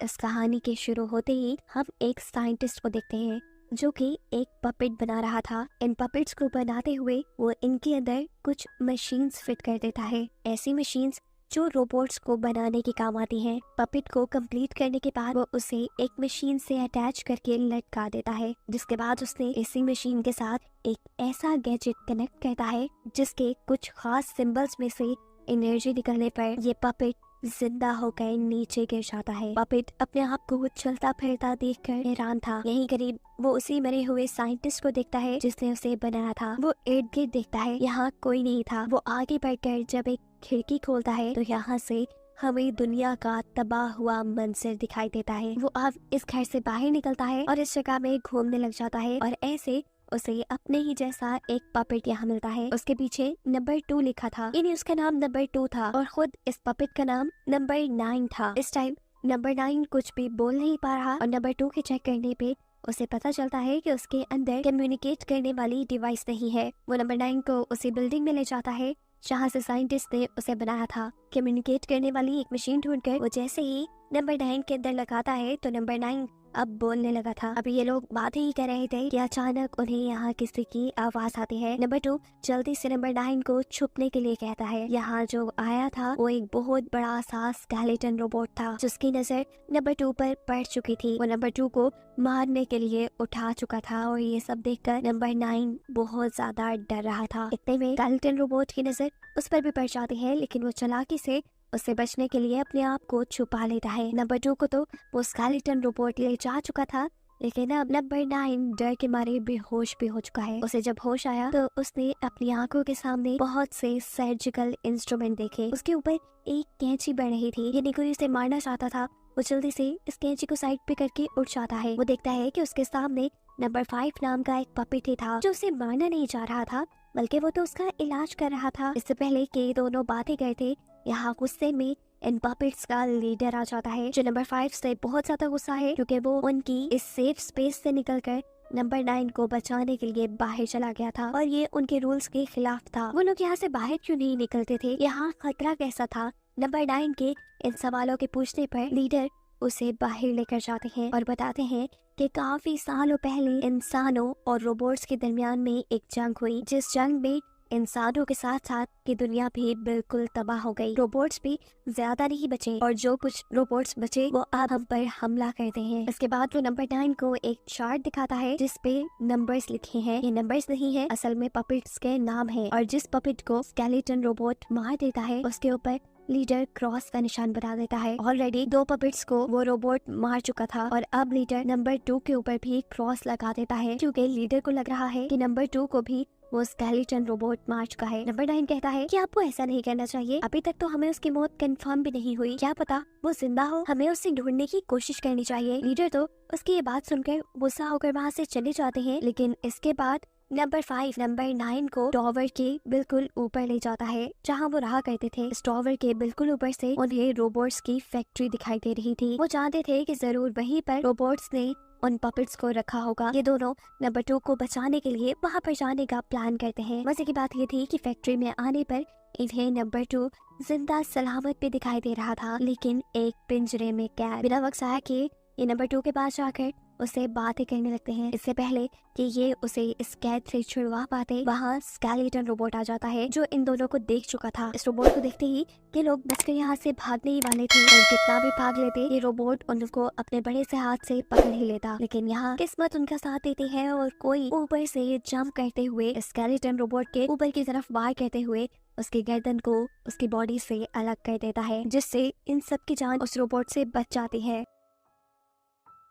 इस कहानी के शुरू होते ही हम एक साइंटिस्ट को देखते हैं जो कि एक पपेट बना रहा था। इन पपेट्स को बनाते हुए वो इनके अंदर कुछ मशीन्स फिट कर देता है, ऐसी मशीन्स जो रोबोट्स को बनाने के काम आती हैं। पपेट को कंप्लीट करने के बाद वो उसे एक मशीन से अटैच करके लटका देता है, जिसके बाद उसने इसी मशीन के साथ एक ऐसा गैजेट कनेक्ट करता है जिसके कुछ खास सिंबल्स में से एनर्जी निकलने पर ये पपेट जिंदा होकर नीचे गिर जाता है। पपेट अपने आप को चलता फिरता देखकर हैरान था। यहीं करीब वो उसी मरे हुए साइंटिस्ट को देखता है जिसने उसे बनाया था। वो इर्द गिर्द देखता है, यहाँ कोई नहीं था। वो आगे बढ़कर जब एक खिड़की खोलता है तो यहाँ से हमें दुनिया का तबाह हुआ मंजर दिखाई देता है। वो अब इस घर से बाहर निकलता है और इस जगह में घूमने लग जाता है और ऐसे उसे अपने ही जैसा एक पपेट यहाँ मिलता है। उसके पीछे नंबर 2 लिखा था, यानी उसका नाम नंबर 2 था और खुद इस पपेट का नाम नंबर 9 था। इस टाइम नंबर 9 कुछ भी बोल नहीं पा रहा और नंबर 2 के चेक करने पे उसे पता चलता है कि उसके अंदर कम्युनिकेट करने वाली डिवाइस नहीं है। वो नंबर 9 को उसी बिल्डिंग में ले जाता है जहाँ से साइंटिस्ट ने उसे बनाया था। कम्युनिकेट करने वाली एक मशीन ढूंढकर वो जैसे ही नंबर 9 के अंदर लगाता है तो नंबर 9 अब बोलने लगा था। अभी ये लोग बातें ही कर रहे थे कि अचानक उन्हें यहाँ किसी की आवाज आती है। नंबर 2 जल्दी से नंबर 9 को छुपने के लिए कहता है। यहाँ जो आया था वो एक बहुत बड़ा सा स्केलेटन रोबोट था जिसकी नजर नंबर 2 पर पड़ चुकी थी। वो नंबर 2 को मारने के लिए उठा चुका था और ये सब देखकर नंबर 9 बहुत ज्यादा डर रहा था। इतने में स्केलेटन रोबोट की नजर उस पर भी पड़ जाती है, लेकिन वो चालाकी से उससे बचने के लिए अपने आप को छुपा लेता है। नंबर 2 को तो वो स्केलेटन रोबोट ले जा चुका था, लेकिन अब नंबर 9 डर के मारे बेहोश भी हो चुका है। उसे जब होश आया तो उसने अपनी आंखों के सामने बहुत से सर्जिकल इंस्ट्रूमेंट देखे। उसके ऊपर एक कैंची बढ़ रही थी, यानी कोई उसे मारना चाहता था। वो जल्दी से इस कैंची को साइड पे करके उठ जाता है। वो देखता है कि उसके सामने नंबर 5 नाम का एक पपेट था जो उसे मारना नहीं चाह रहा था, बल्कि वो तो उसका इलाज कर रहा था। इससे पहले कि दोनों बातें करते, यहाँ गुस्से में इन पपेट्स का लीडर आ जाता है जो नंबर 5 से बहुत ज्यादा गुस्सा है क्योंकि वो उनकी इस सेफ स्पेस से निकलकर नंबर 9 को बचाने के लिए बाहर चला गया था और ये उनके रूल्स के खिलाफ था। वो लोग यहाँ से बाहर क्यों नहीं निकलते थे, यहाँ खतरा कैसा था? नंबर 9 के इन सवालों के पूछने पर लीडर उसे बाहर लेकर जाते हैं और बताते हैं कि काफी सालों पहले इंसानों और रोबोट्स के दरमियान में एक जंग हुई, जिस जंग में इंसानों के साथ साथ की दुनिया भी बिल्कुल तबाह हो गई। रोबोट्स भी ज्यादा नहीं बचे और जो कुछ रोबोट्स बचे वो अब हम पर हमला करते हैं। इसके बाद वो नंबर 9 को एक चार्ट दिखाता है जिसपे नंबर्स लिखे हैं। ये नंबर्स नहीं है, असल में पपेट्स के नाम है और जिस पपेट को स्केलेटन रोबोट मार देता है उसके ऊपर लीडर क्रॉस का निशान बना देता है। ऑलरेडी 2 पपेट्स को वो रोबोट मार चुका था और अब लीडर नंबर 2 के ऊपर भी क्रॉस लगा देता है क्योंकि लीडर को लग रहा है कि नंबर 2 को भी वो स्केलेटन रोबोट मार चुका है। नंबर 9 कहता है कि आपको ऐसा नहीं करना चाहिए, अभी तक तो हमें उसकी मौत कंफर्म भी नहीं हुई, क्या पता वो जिंदा हो, हमें उसे ढूंढने की कोशिश करनी चाहिए। लीडर तो उसकी ये बात सुनकर गुस्सा होकर वहाँ से चले जाते हैं, लेकिन इसके बाद नंबर 5 नंबर 9 को टॉवर के बिल्कुल ऊपर ले जाता है जहाँ वो रहा करते थे। इस टॉवर के बिल्कुल ऊपर से उन्हें रोबोट्स की फैक्ट्री दिखाई दे रही थी। वो जानते थे कि जरूर वहीं पर रोबोट्स ने उन पपेट्स को रखा होगा। ये दोनों नंबर 2 को बचाने के लिए वहाँ पर जाने का प्लान करते हैं। मजे की बात ये थी कि फैक्ट्री में आने पर इन्हें नंबर 2 जिंदा सलामत भी दिखाई दे रहा था, लेकिन एक पिंजरे में कैद। बिना वक्त आया कि ये नंबर 2 के पास जाकर उसे बातें करने लगते हैं। इससे पहले कि ये उसे इस कैद से छुड़वा पाते, वहाँ स्केलेटन रोबोट आ जाता है जो इन दोनों को देख चुका था। इस रोबोट को देखते ही ये लोग बचकर यहाँ से भागने ही वाले थे और कितना भी भाग लेते ये रोबोट उनको अपने बड़े से हाथ से पकड़ ही लेता, लेकिन यहाँ किस्मत उनका साथ देती है और कोई ऊपर से जंप करते हुए स्केलेटन रोबोट के ऊपर की तरफ वार करते हुए उसकी गर्दन को उसकी बॉडी से अलग कर देता है, जिससे इन सब की जान उस रोबोट से बच जाती है।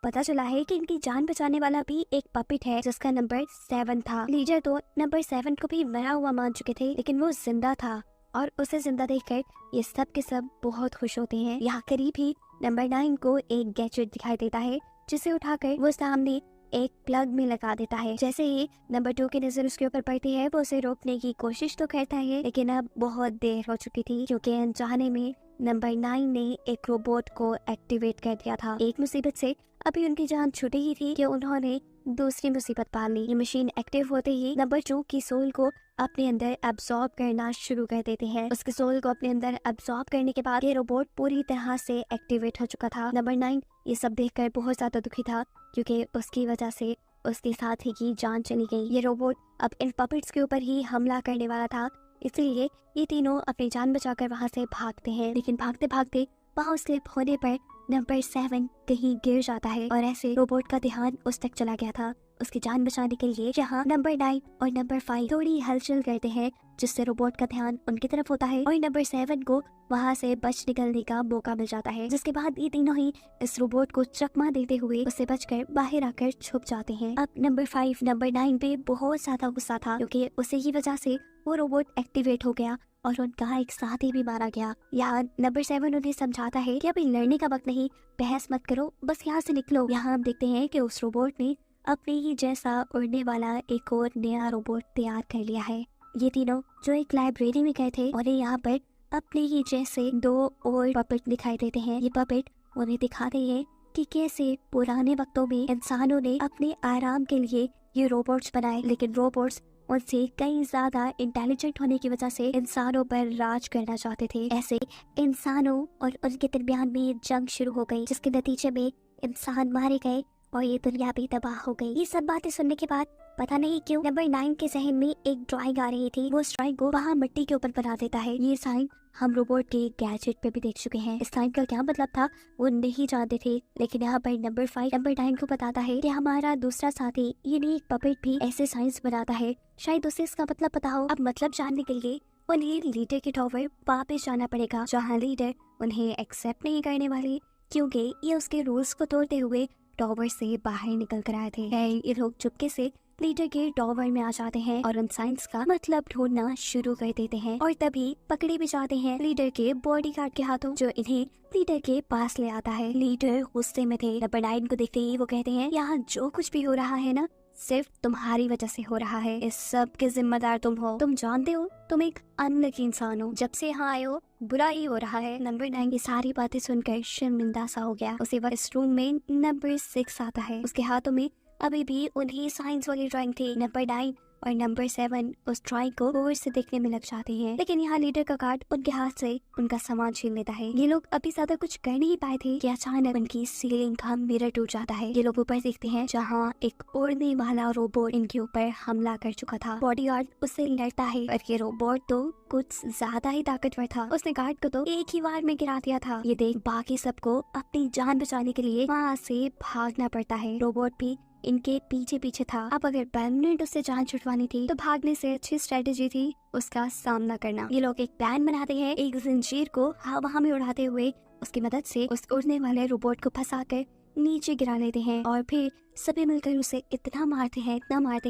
पता चला है कि इनकी जान बचाने वाला भी एक पपेट है जिसका नंबर 7 था। लीडर तो नंबर 7 को भी मरा हुआ मान चुके थे, लेकिन वो जिंदा था और उसे जिंदा देखकर ये सब के सब बहुत खुश होते हैं। यहाँ करीब ही नंबर 9 को एक गैजेट दिखाई देता है जिसे उठाकर वो सामने एक प्लग में लगा देता है। जैसे ही नंबर 2 की नजर उसके ऊपर पड़ती है वो उसे रोकने की कोशिश तो करता है, लेकिन अब बहुत देर हो चुकी थी क्योंकि अनजाने में नंबर 9 ने एक रोबोट को एक्टिवेट कर दिया था। एक मुसीबत से अभी उनकी जान छूटी ही थी कि उन्होंने दूसरी मुसीबत पाल ली। ये मशीन एक्टिव होते ही नंबर 2 की सोल को अपने अंदर एब्जॉर्ब करना शुरू कर देते हैं। उसके सोल को अपने अंदर एब्जॉर्ब करने के बाद ये रोबोट पूरी तरह से एक्टिवेट हो चुका था। नंबर 9 ये सब देखकर बहुत ज्यादा दुखी था, क्योंकि उसकी वजह से उसके साथी की जान चली गई। ये रोबोट अब इन पपेट्स के ऊपर ही हमला करने वाला था, इसलिए ये तीनों अपनी जान बचाकर वहां से भागते हैं। लेकिन भागते भागते वहां स्लिप होने पर नंबर 7 कहीं गिर जाता है और ऐसे रोबोट का ध्यान उस तक चला गया था उसकी जान बचाने के लिए, जहाँ नंबर 9 और नंबर 5 थोड़ी हलचल करते हैं, जिससे रोबोट का ध्यान उनकी तरफ होता है और नंबर 7 को वहां से बच निकलने का मौका मिल जाता है। जिसके बाद ये तीनों ही इस रोबोट को चकमा देते हुए उससे बचकर बाहर आकर छुप जाते हैं। अब नंबर 5 नंबर 9 पे बहुत ज्यादा गुस्सा था, क्योंकि उसी की वजह से वो रोबोट एक्टिवेट हो गया और उनका एक साथी भी मारा गया। यहाँ नंबर 7 उन्हें समझाता है कि अभी लड़ने का वक्त नहीं, बहस मत करो, बस यहाँ से निकलो। यहाँ हम देखते हैं कि उस रोबोट ने अपने ही जैसा उड़ने वाला एक और नया रोबोट तैयार कर लिया है। ये तीनों जो एक लाइब्रेरी में गए थे और यहाँ पर अपने ही जैसे 2 और पपेट दिखाई देते हैं। ये पपेट उन्हें दिखाते हैं कि कैसे पुराने वक्तों में इंसानों ने अपने आराम के लिए ये रोबोट्स बनाए, लेकिन रोबोट्स उनसे कई ज्यादा इंटेलिजेंट होने की वजह से इंसानों पर राज करना चाहते थे। ऐसे इंसानों और उनके दरमियान में जंग शुरू हो गई, जिसके नतीजे में इंसान मारे गए और ये दुनिया भी तबाह हो गई। ये सब बातें सुनने के बाद पता नहीं क्यों नंबर 9 के जहन में एक ड्राइंग आ रही थी। वो उस ड्राइंग को वहाँ मिट्टी के ऊपर बना देता है। ये साइन हम रोबोट के गैजेट पे भी देख चुके हैं। इस साइन का क्या मतलब था वो नहीं जानते थे, लेकिन यहाँ पर नंबर 5 नंबर 9 को बताता है कि हमारा दूसरा साथी यानी एक पपेट भी ऐसे साइंस बनाता है, शायद उसे इसका मतलब पता हो। अब मतलब जानने के लिए उन्हें लीडर के टॉवर वापस जाना पड़ेगा, जहाँ लीडर उन्हें एक्सेप्ट नहीं करने वाली, क्योंकि ये उसके रूल्स को तोड़ते हुए टॉवर से बाहर निकल कर आए थे। ये लोग चुपके से लीडर के टॉवर में आ जाते हैं और उन साइंस का मतलब ढूंढना शुरू कर देते हैं और तभी पकड़े भी जाते हैं लीडर के बॉडीगार्ड के हाथों, जो इन्हें लीडर के पास ले आता है। लीडर गुस्से में थे। नंबर 9 को देखते ही वो कहते हैं, यहाँ जो कुछ भी हो रहा है ना, सिर्फ तुम्हारी वजह से हो रहा है। इस सब के जिम्मेदार तुम हो। तुम जानते हो तुम एक अनलकी इंसान हो। जब से यहाँ आए हो बुरा ही हो रहा है। नंबर 9 की सारी बातें सुनकर शर्मिंदा सा हो गया। उसी वक्त इस रूम में नंबर 6 आता है। उसके हाथों में अभी भी उन्हीं साइंस वाली ड्राइंग थी। नंबर 9 और नंबर 7 उस ड्राइंग को गौर से देखने में लग जाते हैं, लेकिन यहाँ लीडर का गार्ड उनके हाथ से उनका सामान छीन लेता है। ये लोग अभी ज्यादा कुछ कर नहीं पाए थे कि अचानक उनकी सीलिंग का मिरर टूट जाता है। ये लोग ऊपर देखते हैं, जहाँ एक उड़ने वाला रोबोट इनके ऊपर हमला कर चुका था। बॉडीगार्ड उससे लड़ता है और ये रोबोट तो कुछ ज्यादा ही ताकतवर था। उसने गार्ड को तो एक ही बार में गिरा दिया था। ये देख बाकी सबको अपनी जान बचाने के लिए वहाँ से भागना पड़ता है। रोबोट भी इनके पीछे पीछे था। अब अगर परमानेंट उससे जान छुड़वानी थी तो भागने से अच्छी स्ट्रेटेजी थी उसका सामना करना। ये लोग एक प्लान बनाते हैं, एक जंजीर को हवा में उड़ाते हुए उसकी मदद से उस उड़ने वाले रोबोट को फंसाकर नीचे गिरा लेते हैं और फिर सभी मिलकर उसे इतना मारते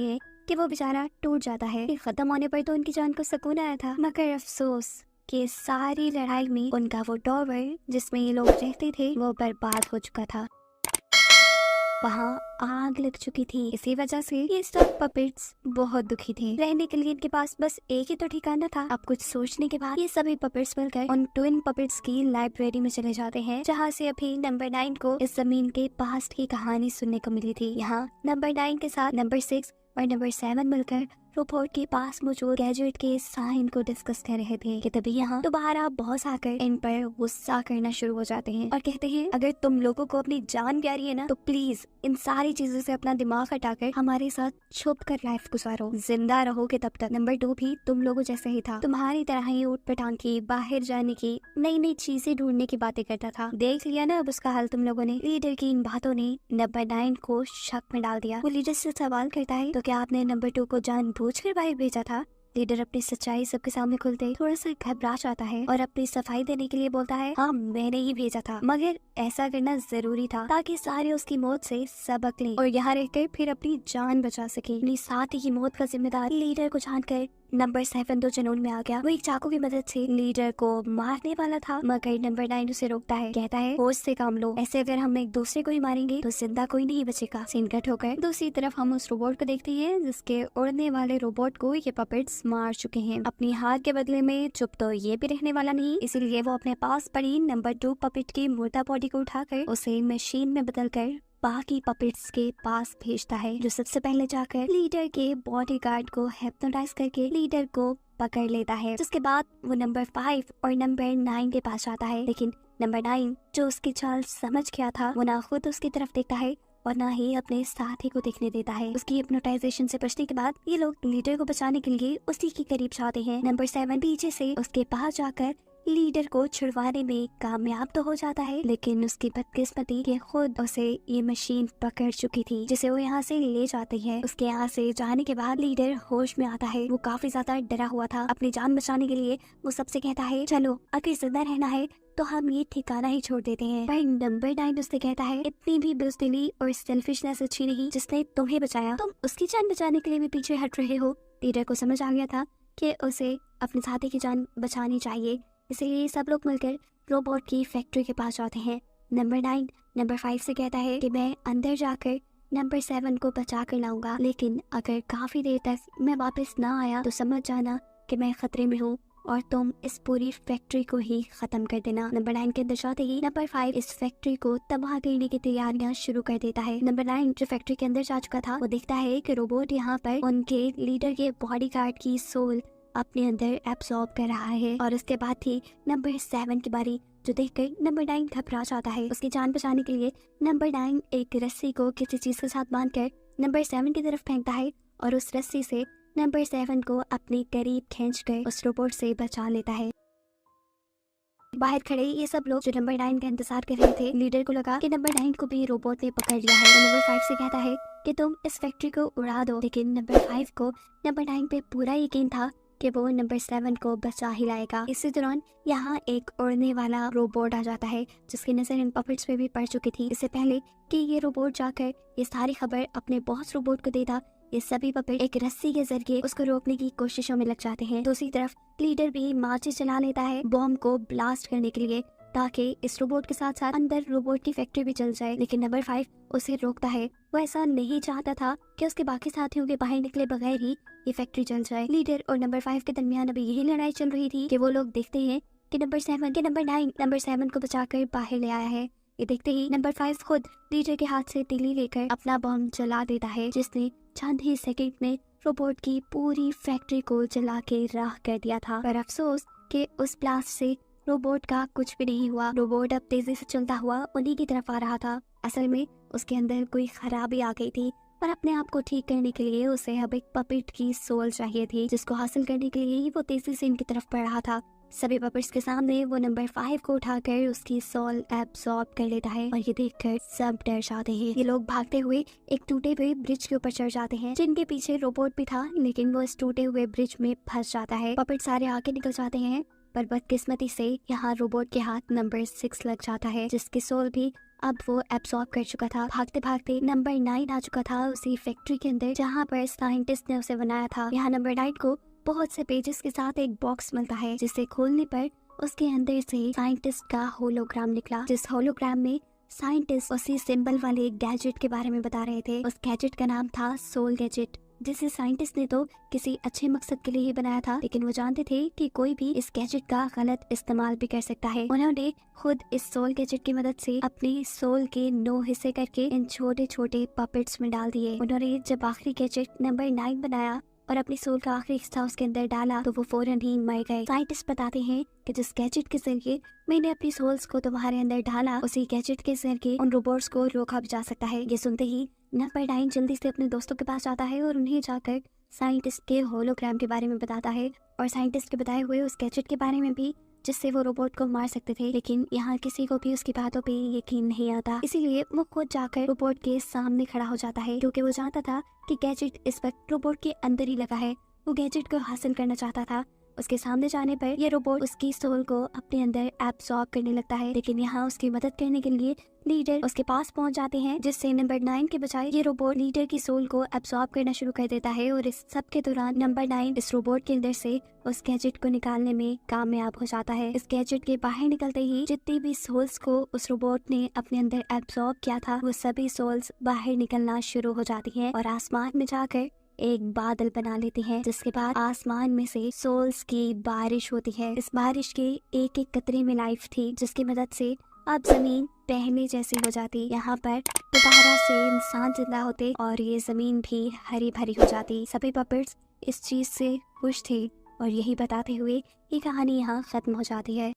हैं कि वो बेचारा टूट जाता है। खत्म होने पर तो उनकी जान को सुकून आया था, मगर अफसोस कि सारी लड़ाई में उनका वो टॉवर जिसमें ये लोग रहते थे वो बर्बाद हो चुका था। वहाँ आग लग चुकी थी। इसी वजह से ये सब पपेट्स बहुत दुखी थे। रहने के लिए इनके पास बस एक ही तो ठिकाना था। अब कुछ सोचने के बाद ये सभी पपेट्स मिलकर उन ट्विन पपेट्स की लाइब्रेरी में चले जाते हैं, जहाँ से अभी नंबर 9 को इस जमीन के पास्ट की कहानी सुनने को मिली थी। यहाँ नंबर 9 के साथ नंबर 6 और नंबर 7 मिलकर रोबोट के पास मौजूद गैजेट के साइन को डिस्कस कर रहे थे कि तभी यहाँ दोबारा बॉस आकर इन पर गुस्सा करना शुरू हो जाते हैं और कहते हैं, अगर तुम लोगों को अपनी जान प्यारी है ना तो प्लीज इन सारी चीजों से अपना दिमाग हटाकर हमारे साथ छुप कर लाइफ गुजारो। जिंदा रहोगे तब तक। नंबर 2 भी तुम लोगों जैसे ही था, तुम्हारी तरह ही ऊट पटांग की, बाहर जाने की, नई नई चीजें ढूंढने की बातें करता था। देख लिया ना अब उसका हाल तुम लोगों ने। लीडर की इन बातों ने नंबर 9 को शक में डाल दिया। वो लीडर से सवाल करता है, तो क्या आपने नंबर 2 को जानबूझकर बाहर भेजा था? लीडर अपनी सच्चाई सबके सामने खुलते थोड़ा सा घबरा जाता है और अपनी सफाई देने के लिए बोलता है, हाँ मैंने ही भेजा था, मगर ऐसा करना जरूरी था ताकि सारे उसकी मौत से सबक लें और यहाँ रहकर फिर अपनी जान बचा सके। अपनी साथी की मौत का जिम्मेदार लीडर को जानकर नंबर 7 तो जुनून में आ गया। वो एक चाकू की मदद से लीडर को मारने वाला था, मगर नंबर 9 उसे रोकता है। कहता है, होश से काम लो, ऐसे अगर हम एक दूसरे को ही मारेंगे तो जिंदा कोई नहीं बचेगा। सीन कट होकर दूसरी तरफ हम उस रोबोट को देखते हैं जिसके उड़ने वाले रोबोट को ये पपेट्स मार चुके हैं। अपनी हार के बदले में चुप तो ये भी रहने वाला नहीं, इसीलिए वो अपने पास पड़ी नंबर 2 पपेट की मुर्दा बॉडी को उठाकर उसे मशीन में बदल कर बाकी पपेट्स के पास भेजता है, जो सबसे पहले जाकर लीडर के बॉडीगार्ड को हिप्नोटाइज करके लीडर को पकड़ लेता है। जिसके बाद वो नंबर 5 और नंबर 9 के पास जाता है, लेकिन नंबर 9 जो उसकी चाल समझ गया था वो ना खुद उसकी तरफ देखता है और ना ही अपने साथी को देखने देता है। उसकी हिप्नोटाइजेशन से बचने के बाद ये लोग लीडर को बचाने के लिए उसी के करीब जाते हैं। नंबर 7 पीछे से उसके पास जाकर लीडर को छुड़वाने में कामयाब तो हो जाता है, लेकिन उसकी बदकिस्मती कि खुद उसे ये मशीन पकड़ चुकी थी, जिसे वो यहाँ से ले जाती है। उसके यहाँ से जाने के बाद लीडर होश में आता है। वो काफी ज्यादा डरा हुआ था। अपनी जान बचाने के लिए वो सबसे कहता है, चलो अगर जिंदा रहना है तो हम ये ठिकाना ही छोड़ देते हैं। पर नंबर 9 उससे कहता है, इतनी भी बुज़दिली और सेल्फिशनेस अच्छी नहीं जिसने तुम्हें बचाया, तुम उसकी जान बचाने के लिए भी पीछे हट रहे हो। लीडर को समझ आ गया था कि उसे अपने साथी की जान बचानी चाहिए, इसलिए सब लोग मिलकर रोबोट की फैक्ट्री के पास जाते हैं। नंबर 9 नंबर 5 से कहता है कि मैं अंदर जाकर नंबर 7 को बचा कर लाऊंगा, लेकिन अगर काफी देर तक मैं वापस ना आया तो समझ जाना कि मैं खतरे में हूँ और तुम इस पूरी फैक्ट्री को ही खत्म कर देना। नंबर 9 के अंदर जाते ही नंबर 5 इस फैक्ट्री को तबाह करने की तैयारियां शुरू कर देता है। नंबर 9 जो फैक्ट्री के अंदर जा चुका था वो देखता है कि रोबोट यहाँ पर उनके लीडर के बॉडीगार्ड की सोल अपने अंदर एब्सॉर्ब कर रहा है। और उसके बाद थी नंबर 7 की बारी, जो देखकर नंबर 9 घबरा जाता है। उसकी जान बचाने के लिए नंबर 9 एक रस्सी को किसी चीज के साथ बांधकर नंबर 7 की तरफ फेंकता है और उस रस्सी से नंबर 7 को अपने करीब खींचकर उस रोबोट से बचा लेता है। बाहर खड़े ये सब लोग जो नंबर 9 का इंतजार कर रहे थे, लीडर को लगा कि नंबर 9 को भी रोबोट ने पकड़ लिया है। तो नंबर 5 से कहता है कि तुम इस फैक्ट्री को उड़ा दो, लेकिन नंबर 5 को नंबर 9 पे पूरा यकीन था कि वो नंबर 7 को बचा ही लाएगा। इसी दौरान यहाँ एक उड़ने वाला रोबोट आ जाता है, जिसकी नजर इन पपेट्स पे भी पड़ चुकी थी। इससे पहले कि ये रोबोट जाकर ये सारी खबर अपने बॉस रोबोट को देता, ये सभी पपेट एक रस्सी के जरिए उसको रोकने की कोशिशों में लग जाते हैं। दूसरी तरफ लीडर भी माचिस चला लेता है बॉम्ब को ब्लास्ट करने के लिए, ताकि इस रोबोट के साथ साथ अंदर रोबोट की फैक्ट्री भी जल जाए। लेकिन नंबर 5 उसे रोकता है। वो ऐसा नहीं चाहता था कि उसके बाकी साथियों के बाहर निकले बगैर ही ये फैक्ट्री जल जाए। लीडर और नंबर 5 के दरमियान अभी यही लड़ाई चल रही थी कि वो लोग देखते हैं कि नंबर 9 नंबर 7 को बचाकर बाहर ले आया है। ये देखते ही नंबर 5 खुद लीडर के हाथ से तीली लेकर अपना बम जला देता है, जिसने चंद ही सेकंड में रोबोट की पूरी फैक्ट्री को जला के राख कर दिया था। पर अफसोस कि उस ब्लास्ट से रोबोट का कुछ भी नहीं हुआ। रोबोट अब तेजी से चलता हुआ उन्हीं की तरफ आ रहा था। असल में उसके अंदर कोई खराबी आ गई थी और अपने आप को ठीक करने के लिए उसे अब एक पपेट की सोल चाहिए थी, जिसको हासिल करने के लिए वो तेजी से इनकी तरफ बढ़ रहा था। सभी पपेट्स के सामने वो नंबर 5 को उठाकर उसकी सोल एब्सॉर्ब कर लेता है और ये देखकर सब डर जाते हैं। ये लोग भागते हुए एक टूटे हुए ब्रिज के ऊपर चढ़ जाते हैं, जिनके पीछे रोबोट भी था, लेकिन वो इस टूटे हुए ब्रिज में फंस जाता है। पपेट सारे आगे निकल जाते हैं, पर बदकिस्मती से यहाँ रोबोट के हाथ नंबर 6 लग जाता है, जिसकी सोल भी अब वो एब्सॉर्ब कर चुका था। भागते भागते नंबर 9 आ चुका था उसी फैक्ट्री के अंदर जहाँ पर साइंटिस्ट ने उसे बनाया था। यहाँ नंबर 9 को बहुत से पेजेस के साथ एक बॉक्स मिलता है, जिसे खोलने पर उसके अंदर से साइंटिस्ट का होलोग्राम निकला, जिस होलोग्राम में साइंटिस्ट उसी सिंबल वाले गैजेट के बारे में बता रहे थे। उस गैजेट का नाम था सोल गैजेट, जिसे साइंटिस्ट ने तो किसी अच्छे मकसद के लिए ही बनाया था, लेकिन वो जानते थे कि कोई भी इस गैजेट का गलत इस्तेमाल भी कर सकता है। उन्होंने खुद इस सोल गैजेट की मदद से अपनी सोल के 9 हिस्से करके इन छोटे छोटे पपेट्स में डाल दिए। उन्होंने जब आखिरी गैजेट नंबर 9 बनाया और अपनी सोल का आखिरी हिस्सा उसके अंदर डाला तो वो फौरन ही मर गए। साइंटिस्ट बताते हैं कि जिस गैजेट के जरिए मैंने अपनी सोल्स को तुम्हारे अंदर डाला, उसी गैजेट के जरिए उन रोबोट्स को रोका भी जा सकता है। ये सुनते ही नंबर 9 जल्दी से अपने दोस्तों के पास जाता है और उन्हें जाकर साइंटिस्ट के होलोग्राम के बारे में बताता है और साइंटिस्ट के बताए हुए उस गैजेट के बारे में भी, जिससे वो रोबोट को मार सकते थे। लेकिन यहाँ किसी को भी उसकी बातों पे यकीन नहीं आता, इसीलिए वो खुद जाकर रोबोट के सामने खड़ा हो जाता है, क्योंकि वो जानता था कि गैजेट इस वक्त रोबोट के अंदर ही लगा है। वो गैजेट को हासिल करना चाहता था। उसके सामने जाने पर ये रोबोट उसकी सोल को अपने अंदर एब्सॉर्ब करने लगता है, लेकिन यहाँ उसकी मदद करने के लिए लीडर उसके पास पहुंच जाते हैं, जिससे नंबर 9 के बजाय ये रोबोट लीडर की सोल को एब्सॉर्ब करना शुरू कर देता है। और इस सब के दौरान नंबर 9 इस रोबोट के अंदर से उस गैजेट को निकालने में कामयाब हो जाता है। इस गैजेट के बाहर निकलते ही जितनी भी सोल्स को उस रोबोट ने अपने अंदर एब्सॉर्ब किया था, वो सभी सोल्स बाहर निकलना शुरू हो जाती हैं और आसमान में जाकर एक बादल बना लेते हैं, जिसके बाद आसमान में से सोल्स की बारिश होती है। इस बारिश के एक एक कतरे में लाइफ थी, जिसकी मदद से अब जमीन पहले जैसी हो जाती। यहाँ पर दोबारा से इंसान जिंदा होते और ये जमीन भी हरी भरी हो जाती। सभी पपेट्स इस चीज से खुश थे और यही बताते हुए ये कहानी यहाँ खत्म हो जाती है।